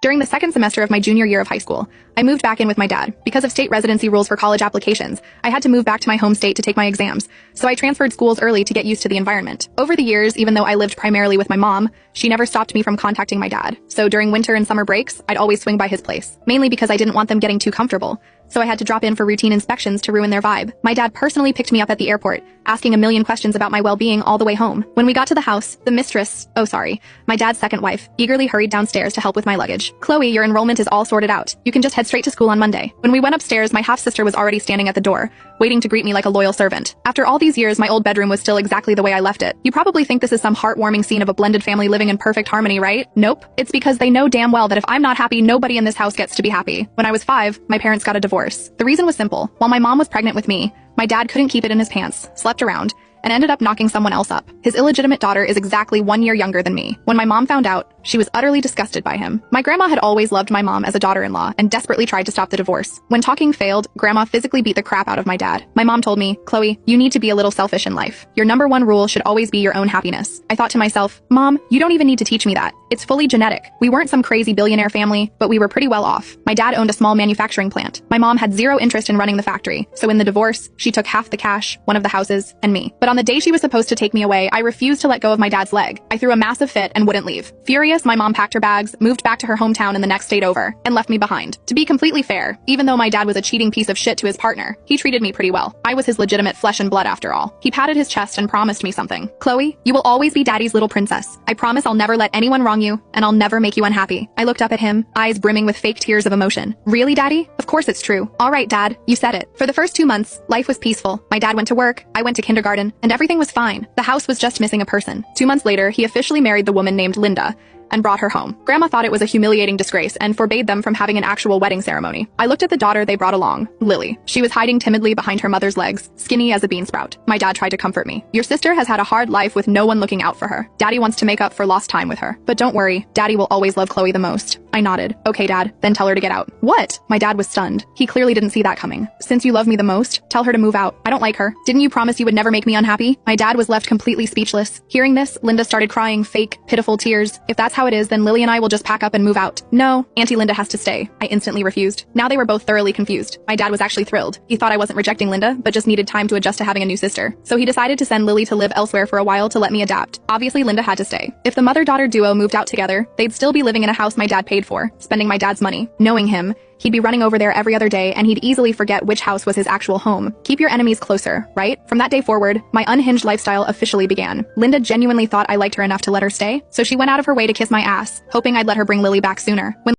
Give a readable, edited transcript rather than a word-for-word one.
During the second semester of my junior year of high school, I moved back in with my dad. Because of state residency rules for college applications, I had to move back to my home state to take my exams, so I transferred schools early to get used to the environment. Over the years, even though I lived primarily with my mom, she never stopped me from contacting my dad. So during winter and summer breaks, I'd always swing by his place, mainly because I didn't want them getting too comfortable. So I had to drop in for routine inspections to ruin their vibe. My dad personally picked me up at the airport, asking a million questions about my well-being all the way home. When we got to the house, my dad's second wife, eagerly hurried downstairs to help with my luggage. "Chloe, your enrollment is all sorted out. You can just head straight to school on Monday." When we went upstairs, my half-sister was already standing at the door, waiting to greet me like a loyal servant. After all these years, my old bedroom was still exactly the way I left it. You probably think this is some heartwarming scene of a blended family living in perfect harmony, right? Nope. It's because they know damn well that if I'm not happy, nobody in this house gets to be happy. When I was 5, my parents got a divorce. The reason was simple. While my mom was pregnant with me, my dad couldn't keep it in his pants, slept around, and ended up knocking someone else up. His illegitimate daughter is exactly 1 year younger than me. When my mom found out, she was utterly disgusted by him. My grandma had always loved my mom as a daughter-in-law and desperately tried to stop the divorce. When talking failed, grandma physically beat the crap out of my dad. My mom told me, "Chloe, you need to be a little selfish in life. Your #1 rule should always be your own happiness." I thought to myself, Mom, you don't even need to teach me that. It's fully genetic. We weren't some crazy billionaire family, but we were pretty well off. My dad owned a small manufacturing plant. My mom had zero interest in running the factory, so in the divorce, she took half the cash, one of the houses, and me. But on the day she was supposed to take me away, I refused to let go of my dad's leg. I threw a massive fit and wouldn't leave. Furious, my mom packed her bags, moved back to her hometown in the next state over, and left me behind. To be completely fair, even though my dad was a cheating piece of shit to his partner, he treated me pretty well. I was his legitimate flesh and blood after all. He patted his chest and promised me something. "Chloe, you will always be daddy's little princess. I promise I'll never let anyone wrong you, and I'll never make you unhappy." I looked up at him, eyes brimming with fake tears of emotion. "Really, daddy? Of course it's true. All right, dad, you said it." For the first 2 months, life was peaceful. My dad went to work, I went to kindergarten, and everything was fine. The house was just missing a person. 2 months later, he officially married the woman named Linda and brought her home. Grandma thought it was a humiliating disgrace and forbade them from having an actual wedding ceremony. I looked at the daughter they brought along, Lily. She was hiding timidly behind her mother's legs, skinny as a bean sprout. My dad tried to comfort me. "Your sister has had a hard life with no one looking out for her. Daddy wants to make up for lost time with her. But don't worry, Daddy will always love Chloe the most." I nodded. "Okay, Dad, then tell her to get out." "What?" My dad was stunned. He clearly didn't see that coming. "Since you love me the most, tell her to move out. I don't like her. Didn't you promise you would never make me unhappy?" My dad was left completely speechless. Hearing this, Linda started crying fake, pitiful tears. "If that's how it is, then Lily and I will just pack up and move out." "No, Auntie Linda has to stay." I instantly refused. Now they were both thoroughly confused. My dad was actually thrilled. He thought I wasn't rejecting Linda, but just needed time to adjust to having a new sister. So he decided to send Lily to live elsewhere for a while to let me adapt. Obviously, Linda had to stay. If the mother-daughter duo moved out together, they'd still be living in a house my dad paid for, spending my dad's money. Knowing him, he'd be running over there every other day and he'd easily forget which house was his actual home. Keep your enemies closer, right? From that day forward, my unhinged lifestyle officially began. Linda genuinely thought I liked her enough to let her stay, so she went out of her way to kiss my ass, hoping I'd let her bring Lily back sooner. When